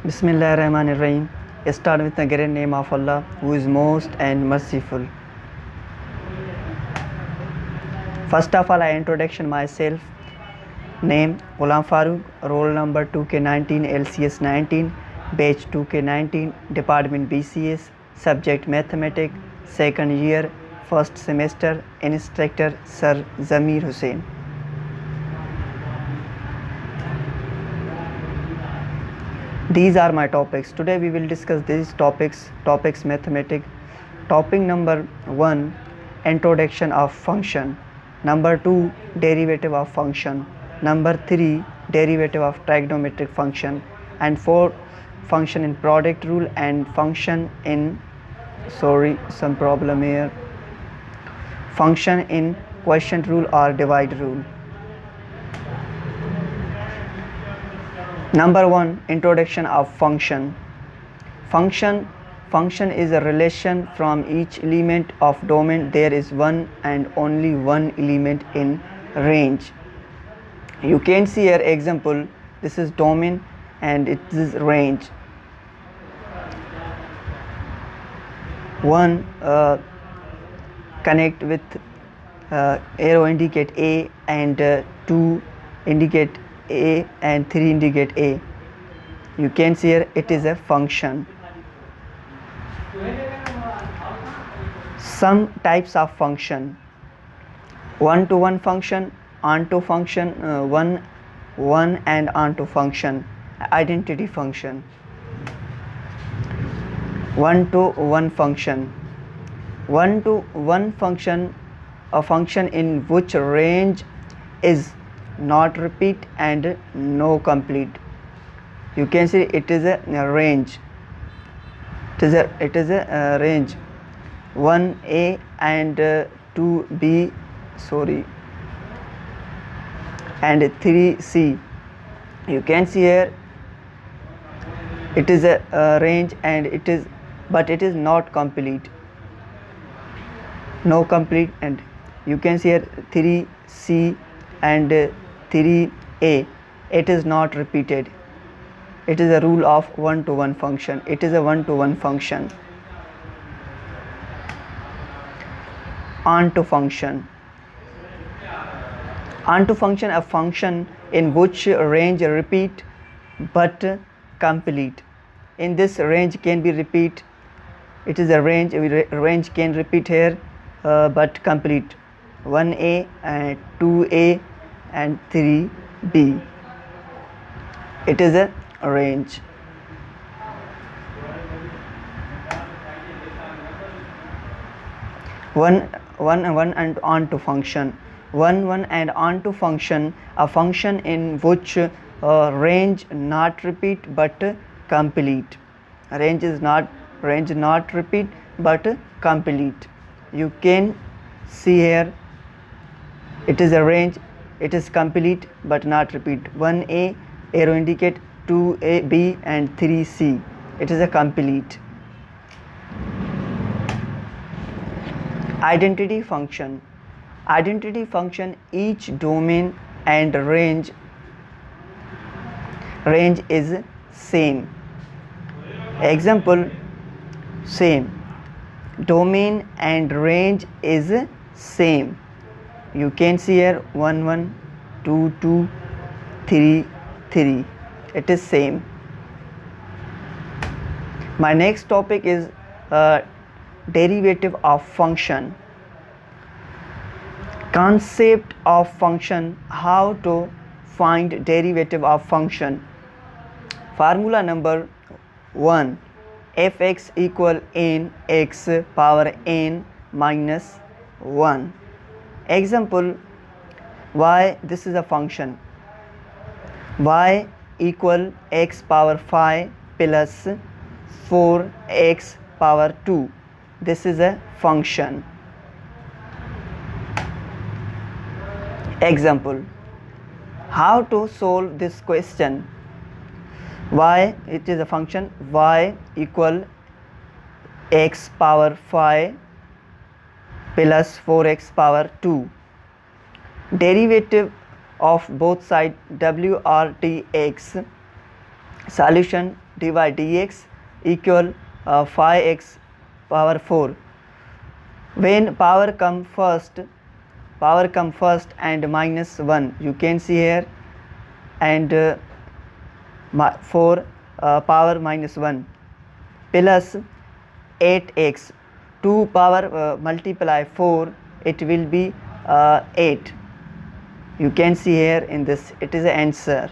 Bismillahirrahmanirrahim. Start with the great name of Allah, who is most and merciful. First of all, I introduction myself. Name Ghulam Farooq, roll number 2K19, LCS 19, batch 2K19, department BCS, subject mathematics, second year, first semester, instructor Sir Zamir Hussain. These are my topics. Today we will discuss these topics mathematics. Topic number 1, introduction of function. Number 2, derivative of function. Number 3, derivative of trigonometric function. And 4, function in product rule and function in function in quotient rule or divide rule. Number 1, introduction of function. Function is a relation from each element of domain. There is one and only one element in range. You can see here example. This is domain and it is range. One connect with arrow indicate A, and 2 indicate A, and 3 indicate A. You can see here it is a function. Some types of function: one-to-one function, onto function, one and onto function, identity function. One-to-one function. One-to-one function, a function in which range is not repeat and no complete. You can see it is a range. It is a range. 1a and 2b, and 3c. You can see here it is a range, and it is not complete. No complete. And you can see here 3c and 3a, it is not repeated. It is a rule of one-to-one function. It is a one-to-one function. Onto function. Onto function, a function in which range repeat but complete. In this, range can be repeat. It is a range. Range can repeat here but complete. 1a and 2a and 3b. It is a range. One and onto function. One and onto function, a function in which range not repeat but complete. Range not repeat but complete. You can see here it is a range. It is complete but not repeat. 1a, arrow indicate 2ab and 3c. It is a complete. Identity function. Identity function, each domain and range is same. Example, same. Domain and range is same. You can see here 1 1, 2 2, 3 3. It is same. My next topic is derivative of function. Concept of function. How to find derivative of function. Formula number 1, fx equal n x power n minus 1. Example, y, this is a function. Y equal x power 5 plus 4x power 2. This is a function. Example, how to solve this question. Y, it is a function. Y equal x power 5 plus 4x power 2. Derivative of both sides, w or dx. Solution, dy dx equal 5x power 4. When power come first and minus 1, you can see here, and 4 power minus 1 plus 8x, 2 power multiply 4, it will be 8. You can see here in this, it is the answer.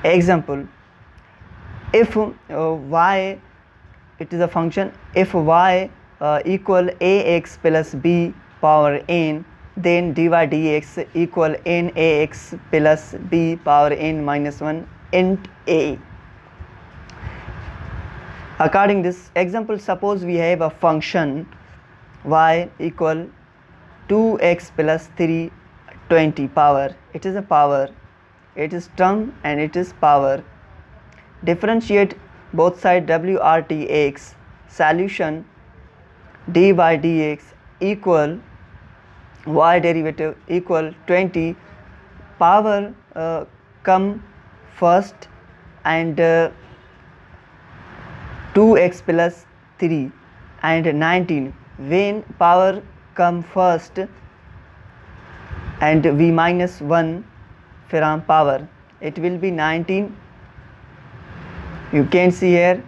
Example, if y, it is a function, if y equal ax plus b power n, then dy dx equal nax plus b power n minus 1 int a. According this example, suppose we have a function y equal 2x plus 3 20 power. It is a power, it is term and it is power. Differentiate both side wrtx. Solution dy dx equal y derivative equal 20. Power come first and 2x plus 3 and 19. When power come first and we minus 1 from power, it will be 19. You can see here,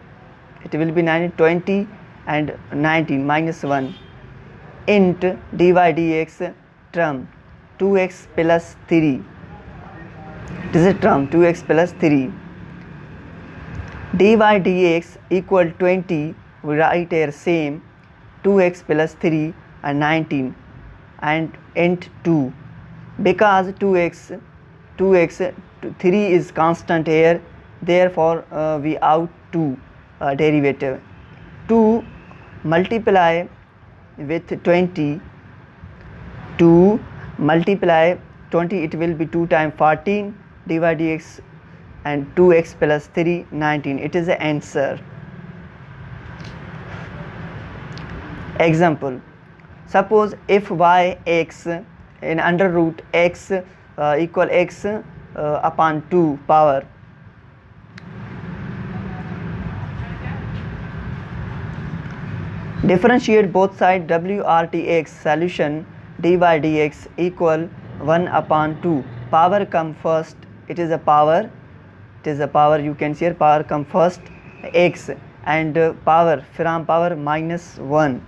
it will be 19, 20 and 19 minus 1 int dy dx term 2x plus 3. It is a term 2x plus 3. dy dx equal 20, we write here same 2x plus 3 and 19 and int 2, because 2x 3 is constant here, therefore we out 2 derivative. 2 multiply with 20, 2 multiply 20, it will be 2 times 14 dy dx and 2x plus 3 19. It is the answer. Example, suppose if y x in under root x equal x upon 2 power, differentiate both side wrtx. Solution dy dx equal 1 upon 2. Power come first, it is a power, you can see here, power come first x and power from power minus 1,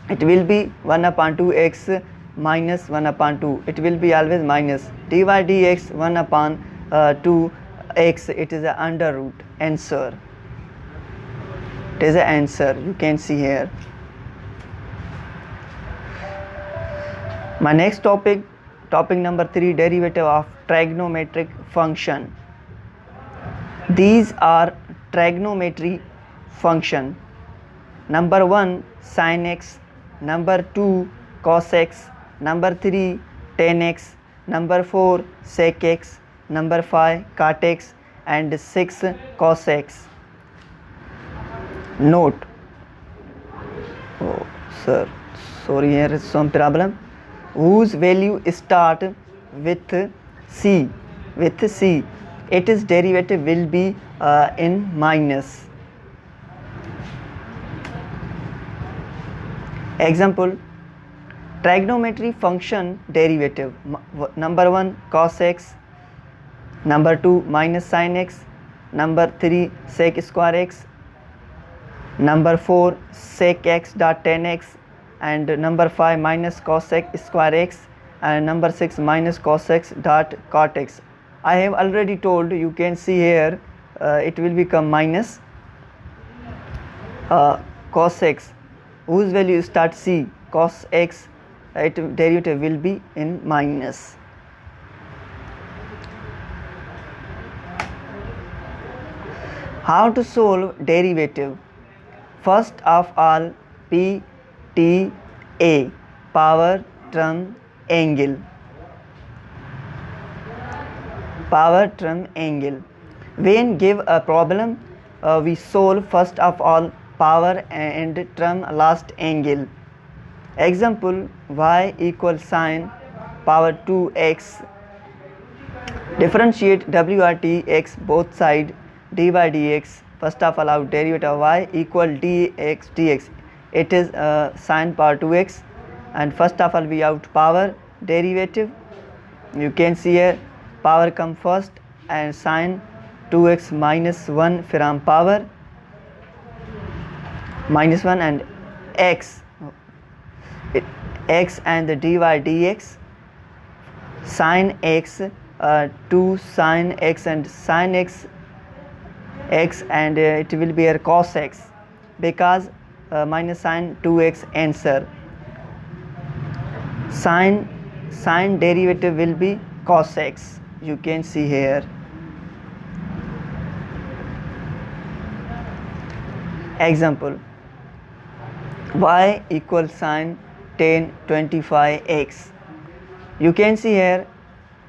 it will be 1 upon 2 x minus 1 upon 2, it will be always minus. Dy dx 1 upon 2 x, it is a under root. Answer, it is the answer, you can see here. My next topic number 3, derivative of trigonometric function. These are trigonometry function. Number 1 sin x, number 2 cos x, number 3 tan x, number 4 sec x, number 5 cot x and 6 cos x. Note, oh sir, sorry, here is some problem, whose value start with c, its derivative will be in minus. Example, trigonometry function derivative, number 1 cos x, number 2 minus sin x, number 3 sec square x, number 4 sec x dot tan x and number 5 minus cos x square x and number 6 minus cos x dot cot x. I have already told, you can see here, it will become minus cos x, whose value start c, cos x, its derivative will be in minus. How to solve derivative? First of all, PTA, power term angle. Power term angle. When give a problem, we solve first of all power and term last angle. Example, y equal sine power 2x. Differentiate WRT(x) both side dy dx. First of all, our derivative of y equal dx dx. It is sine power 2x, and first of all we out power derivative. You can see here power come first and sine 2x minus 1 from power minus 1 and x and the dy dx sine x 2 sine x and sine x and it will be a cos x because minus sine 2x answer. Sine derivative will be cos x. You can see here. Example, y equals sine tan 25x. You can see here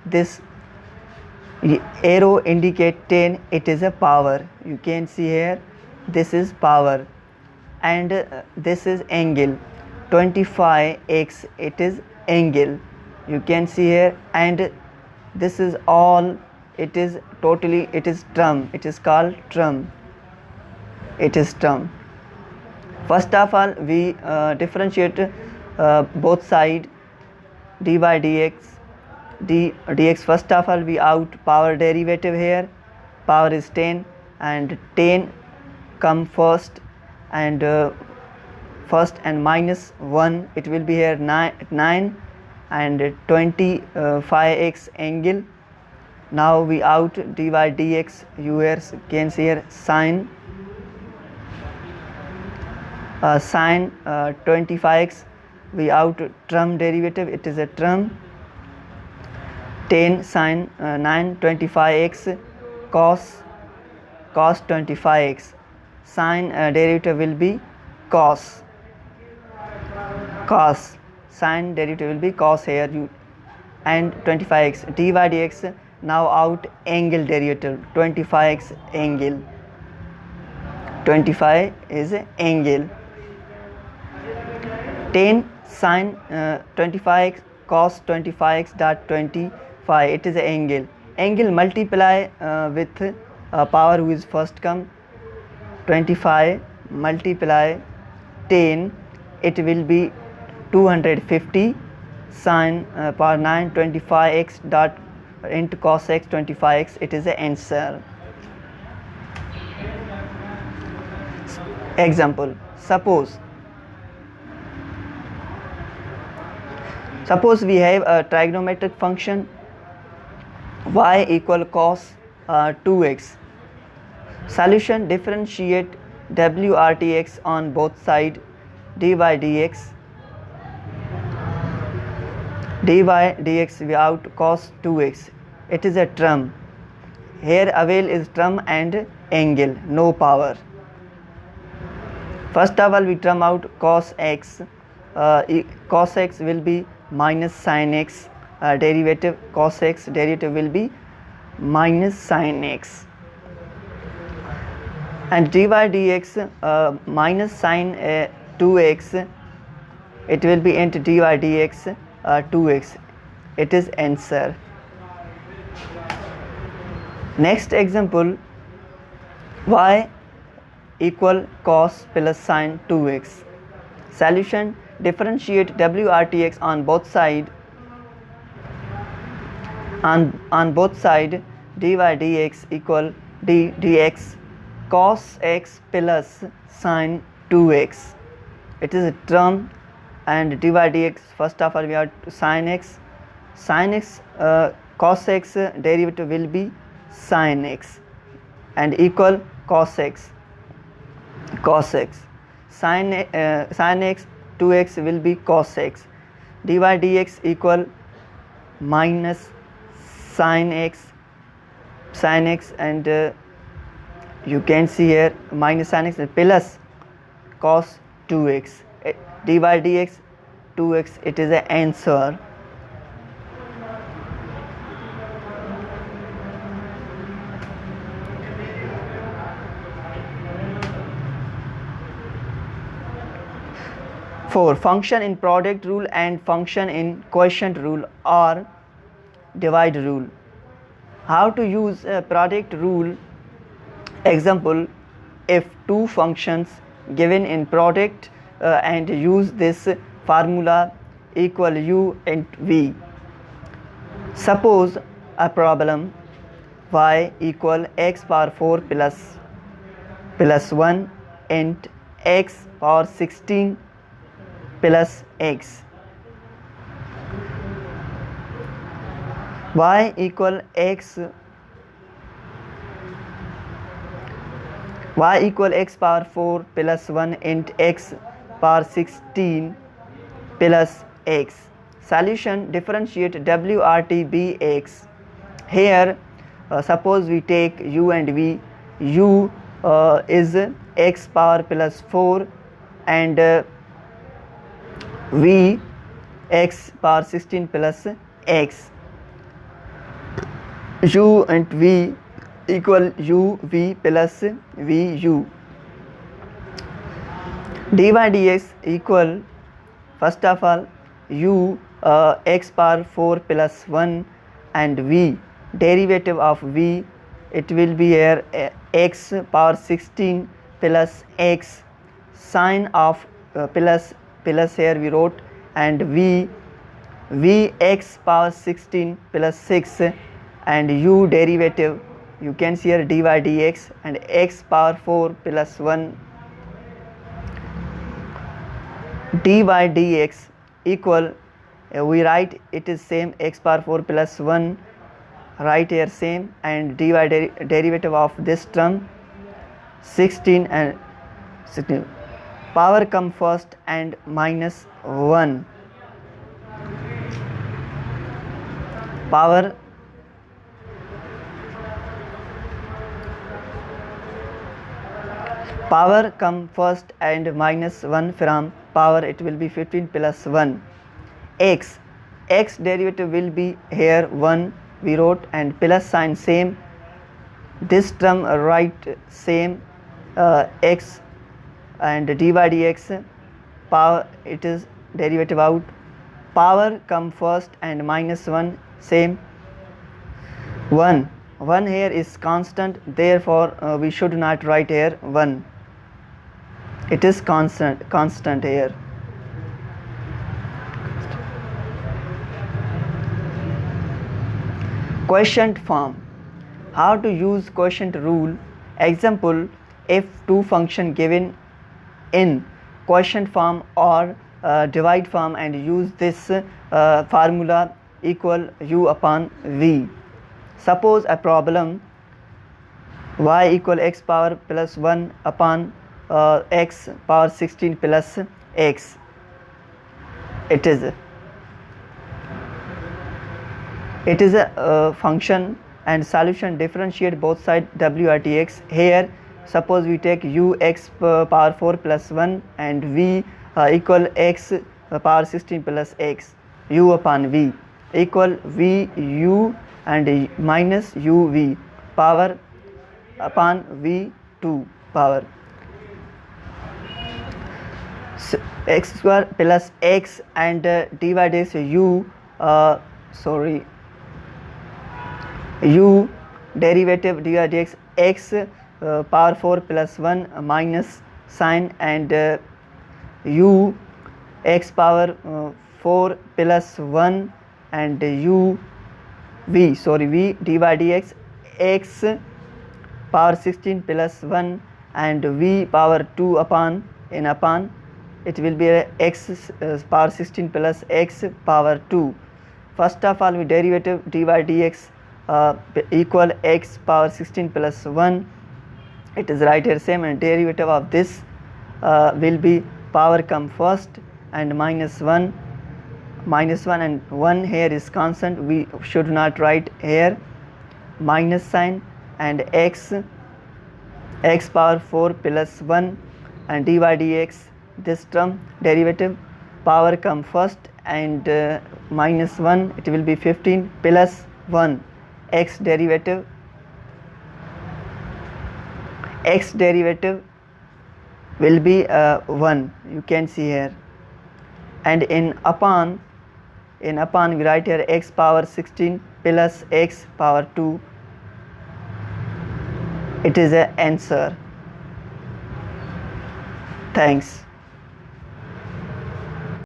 this arrow indicate 10, it is a power. You can see here this is power, and this is angle 25x, it is angle. You can see here, and this is all, it is totally, it is term, it is called term, it is term. First of all we differentiate both side dy dx. First of all we out power derivative here, power is 10 and 10 come first and minus 1, it will be here 9 and 25x angle. Now we out dy dx. You can see here sine 25x. We out term derivative, it is a term 10 sine 9 25x cos 25x. Sine derivative will be cos. Sine derivative will be cos here, you and 25x dy dx. Now out angle derivative 25x angle. 25 is angle. 10 sine 25x cos 25x dot 25, it is angle. Angle multiply with power who is first come 25 multiply 10, it will be 250 sine power 9 25x dot into cos x 25x, it is the answer. Example, suppose we have a trigonometric function y equal cos 2x. Solution, differentiate WRTx on both side dy dx. Dy dx without cos 2x, it is a term. Here avail is term and angle, no power. First of all we term out cos x. Cos x will be minus sin x, derivative cos x derivative will be minus sin x, and dy dx minus sin 2x, it will be into dy dx 2x, it is answer. Next example, y equal cos plus sin 2x. Solution, differentiate WRTx on both side dy dx equal dx cos x plus sin 2x, it is a term, and dy dx first of all we have sin x cos x derivative will be sin x and equal cos x sin x 2x will be cos x. Dy dx equal minus sin x and you can see here minus sin x plus cos 2x. Dy dx 2x, it is the answer. 4. Function in product rule and function in quotient rule or divide rule. How to use a product rule? Example, if two functions given in product and use this formula equal u and v. Suppose a problem y equal x power 4 plus 1 and x power 16 plus x. Y equal x power 4 plus 1 and x power 16 plus x. Solution: differentiate WRT bx. Here suppose we take u and v. U is x power plus 4 and v x power 16 plus x. U and v equal u v plus v u. dy dx equal, first of all, u x power 4 plus 1 and v, derivative of v, it will be here x power 16 plus x, sign of plus here we wrote, and v x power 16 plus 6 and u derivative, you can see here dy dx, and x power 4 plus 1 dy dx equal, we write it is same, x power 4 plus 1, right here same, and dy derivative of this term 16 and 16, power come first and minus 1, power come first and minus 1 from power, it will be 15 plus 1. X derivative will be here 1 we wrote, and plus sign same, this term right same, x and dy dx, power it is derivative out, power come first and minus 1 same, 1 here is constant, therefore we should not write here 1, it is constant here. Quotient form. How to use quotient rule? Example, if two function given in quotient form or divide form and use this formula equal u upon v. Suppose a problem y equal x power plus 1 upon x power 16 plus x. It is a function, and solution: differentiate both sides WRTX. Here suppose we take u x power 4 plus 1 and v equal x power 16 plus x, u upon v equal v u and minus u v, power upon v 2 power, x square plus x and divided u u derivative dy dx, x power 4 plus 1 minus sign, and u x power 4 plus 1 and u v dy dx, x power 16 plus 1 and v power 2 upon it will be x power 16 plus x power 2. First of all, we derivative dy dx equal x power 16 plus 1, it is right here same, and derivative of this will be power come first and minus 1 and 1 here is constant, we should not write here, minus sign, and x power 4 plus 1 and dy dx, this term derivative power come first and minus 1, it will be 15 plus 1, x derivative will be 1, you can see here and in upon we write here x power 16 plus x power 2. It is an answer. Thanks.